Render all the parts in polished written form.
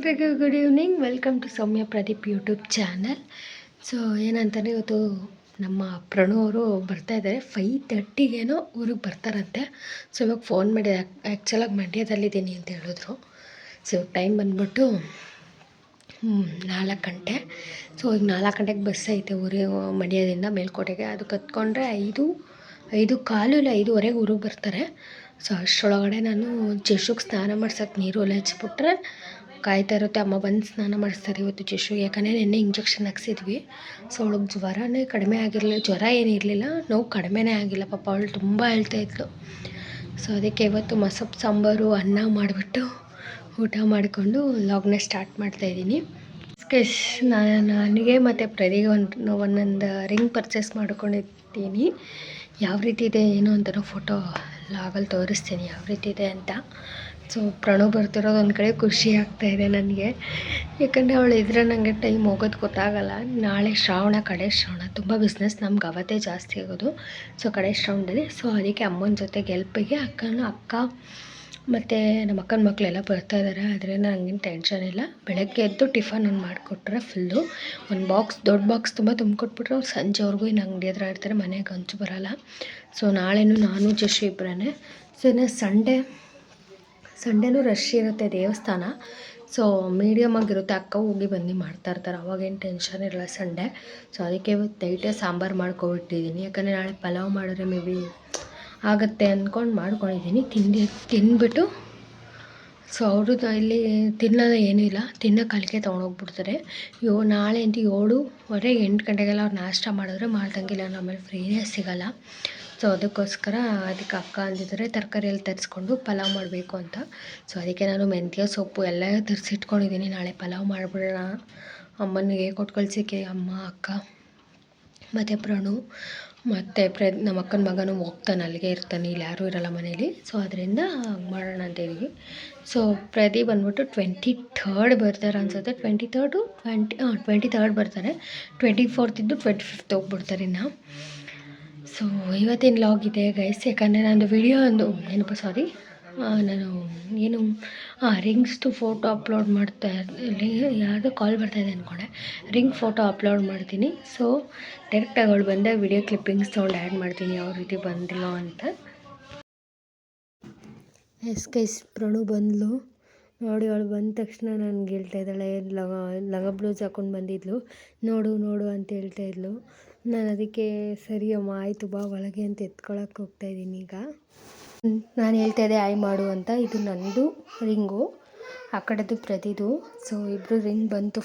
ಎಲ್ರಿಗೂ good evening. Welcome to Soumya Pradeep YouTube channel. So ಏನಂತಂದರೆ ಇವತ್ತು ನಮ್ಮ ಪ್ರಣು ಅವರು ಬರ್ತಾಯಿದ್ದಾರೆ. 5:30ಗೇನೋ ಊರಿಗೆ ಬರ್ತಾರಂತೆ. ಸೊ ಇವಾಗ ಫೋನ್ ಮಾಡಿ ಆ್ಯಕ್ಚುಲಾಗಿ ಮಂಡ್ಯದಲ್ಲಿದ್ದೀನಿ ಅಂತ ಹೇಳಿದ್ರು. ಸೊ ಟೈಮ್ ಬಂದ್ಬಿಟ್ಟು 4 ಗಂಟೆ. ಸೊ ಈಗ 4 ಗಂಟೆಗೆ ಬಸ್ ಐತೆ ಊರಿಗೆ ಮಂಡ್ಯದಿಂದ ಮೇಲ್ಕೋಟೆಗೆ. ಅದು ಕತ್ಕೊಂಡ್ರೆ 5:15 ಇಲ್ಲ 5:15 ಊರಿಗೆ ಬರ್ತಾರೆ. ಸೊ ಅಷ್ಟರೊಳಗಡೆ ನಾನು ಜಶುಗೆ ಸ್ನಾನ ಮಾಡ್ಸೋಕ್ಕೆ ನೀರು ಎಲ್ಲ ಹಚ್ಬಿಟ್ರೆ ಕಾಯ್ತಾ ಇರುತ್ತೆ. ಅಮ್ಮ ಬಂದು ಸ್ನಾನ ಮಾಡಿಸ್ತಾರೆ ಇವತ್ತು ಜಶು. ಯಾಕಂದರೆ ನೆನ್ನೆ ಇಂಜೆಕ್ಷನ್ ಹಾಕ್ಸಿದ್ವಿ. ಸೊ ಅವಳಿಗೆ ಜ್ವರನೇ ಕಡಿಮೆ ಆಗಿರಲಿಲ್ಲ. ಜ್ವರ ಏನಿರಲಿಲ್ಲ, ನೋವು ಕಡಿಮೆನೇ ಆಗಿಲ್ಲ. ಪಾಪ ಅವಳು ತುಂಬ ಹೇಳ್ತಾಯಿದ್ಲು. ಸೊ ಅದಕ್ಕೆ ಇವತ್ತು ಮಸೊಪ್ಪು ಸಾಂಬಾರು ಅನ್ನ ಮಾಡಿಬಿಟ್ಟು ಊಟ ಮಾಡಿಕೊಂಡು ಲಾಗ್ನ ಸ್ಟಾರ್ಟ್ ಮಾಡ್ತಾಯಿದ್ದೀನಿ. ನನಗೆ ಮತ್ತು ಪ್ರದಿಗೆ ಒಂದೊಂದು ರಿಂಗ್ ಪರ್ಚೇಸ್ ಮಾಡ್ಕೊಂಡಿದ್ದೀನಿ. ಯಾವ ರೀತಿ ಇದೆ ಏನು ಅಂತಲೂ ಫೋಟೋ ಲಾಗಲ್ಲಿ ತೋರಿಸ್ತೀನಿ ಯಾವ ರೀತಿ ಇದೆ ಅಂತ. ಸೊ ಪ್ರಣು ಬರ್ತಿರೋದು ಒಂದು ಕಡೆ ಖುಷಿ ಆಗ್ತಾಯಿದೆ ನನಗೆ. ಯಾಕಂದರೆ ಅವಳು ಇದ್ರೆ ನನಗೆ ಟೈಮ್ ಹೋಗೋದು ಗೊತ್ತಾಗಲ್ಲ. ನಾಳೆ ಶ್ರಾವಣ, ಕಡೆ ಶ್ರಾವಣ, ತುಂಬ ಬಿಸ್ನೆಸ್ ನಮ್ಗೆ ಅವತ್ತೇ ಜಾಸ್ತಿ ಆಗೋದು. ಸೊ ಕಡೆ ಶ್ರಾವಣದಲ್ಲಿ. ಸೊ ಅದಕ್ಕೆ ಅಮ್ಮನ ಜೊತೆಗೆ ಹೆಲ್ಪಿಗೆ ಅಕ್ಕ ಮತ್ತು ನಮ್ಮ ಅಕ್ಕನ ಮಕ್ಕಳೆಲ್ಲ ಬರ್ತಾಯಿದ್ದಾರೆ. ಅದರಿಂದ ನನಗೇನು ಟೆನ್ಷನ್ ಇಲ್ಲ. ಬೆಳಗ್ಗೆ ಎದ್ದು ಟಿಫನ್ ಒಂದು ಮಾಡಿಕೊಟ್ರೆ ಫುಲ್ಲು ಒಂದು ಬಾಕ್ಸ್, ದೊಡ್ಡ ಬಾಕ್ಸ್ ತುಂಬ ತುಂಬಿಕೊಟ್ಬಿಟ್ರೆ ಅವ್ರು ಸಂಜೆವರೆಗೂ ಇನ್ನು ಅಂಗಡಿ ಹತ್ರ ಇರ್ತಾರೆ, ಮನೆಗೆ ಹಂಚು ಬರೋಲ್ಲ. ಸೊ ನಾಳೆನೂ ನಾನು ಜಶು ಇಬ್ಬರೇ. ಸೊ ಇನ್ನು ಸಂಡೇನೂ ರಶ್ ಇರುತ್ತೆ ದೇವಸ್ಥಾನ. ಸೊ ಮೀಡಿಯಮಾಗಿರುತ್ತೆ. ಅಕ್ಕ ಹೋಗಿ ಬಂದು ಮಾಡ್ತಾಯಿರ್ತಾರೆ, ಅವಾಗೇನು ಟೆನ್ಷನ್ ಇರಲ್ಲ ಸಂಡೇ. ಸೊ ಅದಕ್ಕೆ ಇವತ್ತು ನೈಟೇ ಸಾಂಬಾರು ಮಾಡ್ಕೊಬಿಟ್ಟಿದ್ದೀನಿ. ಯಾಕಂದರೆ ನಾಳೆ ಪಲಾವ್ ಮಾಡಿದ್ರೆ ಮೇ ಬಿ ಆಗುತ್ತೆ ಅಂದ್ಕೊಂಡು ಮಾಡ್ಕೊಂಡಿದ್ದೀನಿ. ತಿಂದ್ಬಿಟ್ಟು ಸೊ ಅವರು ಇಲ್ಲಿ ತಿನ್ನೋದು ಏನೂ ಇಲ್ಲ, ತಿನ್ನೋಕೆ ಅಲ್ಲಿಗೆ ತೊಗೊಂಡೋಗ್ಬಿಡ್ತಾರೆ. ನಾಳೆ ಅಂತ 7:15 8 ಗಂಟೆಗೆಲ್ಲ ಅವ್ರು ನಾಷ್ಟ ಮಾಡಿದ್ರೆ ಮಾಡ್ದಂಗಿಲ್ಲ, ಆಮೇಲೆ ಫ್ರೀನೇ ಸಿಗೋಲ್ಲ. ಸೊ ಅದಕ್ಕೋಸ್ಕರ ಅದಕ್ಕೆ ಅಕ್ಕ ಅಂದಿದ್ದಾರೆ ತರಕಾರಿ ಎಲ್ಲ ತರಿಸ್ಕೊಂಡು ಪಲಾವ್ ಮಾಡಬೇಕು ಅಂತ. ಸೊ ಅದಕ್ಕೆ ನಾನು ಮೆಂತ್ಯ ಸೊಪ್ಪು ಎಲ್ಲ ತರಿಸಿಟ್ಕೊಂಡಿದ್ದೀನಿ. ನಾಳೆ ಪಲಾವ್ ಮಾಡಿಬಿಡೋಣ ಅಮ್ಮನಿಗೆ ಕೊಟ್ಟು ಕಳ್ಸೋಕ್ಕೆ. ಅಮ್ಮ, ಅಕ್ಕ ಮತ್ತು ಪ್ರಣು ಮತ್ತು ನಮ್ಮ ಅಕ್ಕನ ಮಗನೂ ಹೋಗ್ತಾನೆ, ಅಲ್ಲಿಗೆ ಇರ್ತಾನೆ, ಇಲ್ಲಿ ಯಾರೂ ಇರೋಲ್ಲ ಮನೇಲಿ. ಸೊ ಅದರಿಂದ ಮಾಡೋಣ ಅಂತಿದ್ದೀವಿ. ಸೊ ಪ್ರದೀಪ್ ಬಂದ್ಬಿಟ್ಟು 23rd ಬರ್ತಾರೆ ಅನಿಸುತ್ತೆ. 23rd ಬರ್ತಾರೆ. 24th ಇದ್ದು 25th ಹೋಗ್ಬಿಡ್ತಾರೆ ಇನ್ನು. ಸೊ ಇವತ್ತಿನ ಲಾಗ್ ಇದೆ ಗೈಸ್. ಯಾಕಂದರೆ ನಂದು ವಿಡಿಯೋ ನಾನು ರಿಂಗ್ಸ್ದು ಫೋಟೋ ಅಪ್ಲೋಡ್ ಮಾಡ್ತಾ ಇಲ್ಲಿ ಯಾವುದೋ ಕಾಲ್ ಬರ್ತಾಯಿದೆ ಅಂದ್ಕೊಂಡೆ. ರಿಂಗ್ ಫೋಟೋ ಅಪ್ಲೋಡ್ ಮಾಡ್ತೀನಿ. ಸೊ ಡೈರೆಕ್ಟಾಗಿ ಅವಳು ಬಂದಾಗ ವಿಡಿಯೋ ಕ್ಲಿಪ್ಪಿಂಗ್ಸ್ ತೊಗೊಂಡು ಆ್ಯಡ್ ಮಾಡ್ತೀನಿ ಯಾವ ರೀತಿ ಬಂದಿಲ್ಲ ಅಂತ. ಗೈಸ್ ಪ್ರಣು ಬಂದಳು ನೋಡಿ. ಅವಳು ಬಂದ ತಕ್ಷಣ ನನಗೆ ಹೇಳ್ತಾ ಇದ್ದಾಳೆ, ಲಗ ಬ್ಲೌಸ್ ಹಾಕ್ಕೊಂಡು ಬಂದಿದ್ಲು, ನೋಡು ಅಂತ ಹೇಳ್ತಾಯಿದ್ಲು. ನಾನು ಅದಕ್ಕೆ ಸರಿ ಅಮ್ಮ ಆಯಿತು ಬಾ ಒಳಗೆ ಅಂತ ಎತ್ಕೊಳಕ್ಕೆ ಹೋಗ್ತಾಯಿದ್ದೀನಿ. ಈಗ ನಾನು ಹೇಳ್ತಾಯಿದ್ದೆ ಆಯ್ ಮಾಡು ಅಂತ. ಇದು ನನ್ನದು ರಿಂಗು, ಆ ಕಡೆದು ಪ್ರತಿದು. ಸೊ ಇಬ್ಬರು ರಿಂಗ್ ಬಂತು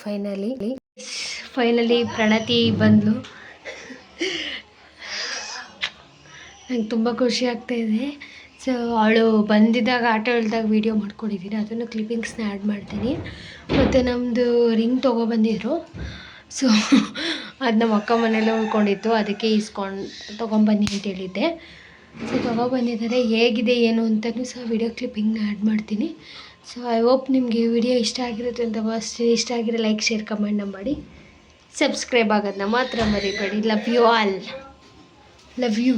ಫೈನಲಿ ಪ್ರಣತಿ ಬಂದಳು. ನಂಗೆ ತುಂಬ ಖುಷಿ ಆಗ್ತಾಯಿದೆ. ಸೊ ಅವಳು ಬಂದಿದ್ದಾಗ ಆಟೋ ಇಳಿದಾಗ ವೀಡಿಯೋ ಮಾಡ್ಕೊಂಡಿದ್ದೀನಿ, ಅದನ್ನು ಕ್ಲಿಪ್ಪಿಂಗ್ಸ್ನ ಆ್ಯಡ್ ಮಾಡ್ತೀನಿ. ಮತ್ತು ನಮ್ಮದು ರಿಂಗ್ ತೊಗೊಬಂದಿದ್ರು. ಸೊ ಅದು ನಮ್ಮ ಅಕ್ಕ ಮನೇಲೆ ಉಳ್ಕೊಂಡಿತ್ತು, ಅದಕ್ಕೆ ತೊಗೊಂಬನ್ನಿ ಅಂತ ಹೇಳಿದ್ದೆ. ಸೊ ತೊಗೊಬಂದಿದ್ದಾರೆ. ಹೇಗಿದೆ ಏನು ಅಂತಲೂ ಸಹ ವೀಡಿಯೋ ಕ್ಲಿಪ್ಪಿಂಗ್ನ ಆ್ಯಡ್ ಮಾಡ್ತೀನಿ. ಸೊ ಐ ಹೋಪ್ ನಿಮಗೆ ಈ ವಿಡಿಯೋ ಇಷ್ಟ ಆಗಿರುತ್ತೆ ಅಂತ ಭಾವಿಸ್ತೀನಿ. ಇಷ್ಟ ಆಗಿರೋ ಲೈಕ್, ಶೇರ್, ಕಮೆಂಟ್ನ ಮಾಡಿ. ಸಬ್ಸ್ಕ್ರೈಬ್ ಆಗೋದನ್ನ ಮಾತ್ರ ಮರಿಬೇಡಿ. Love you all. Love you.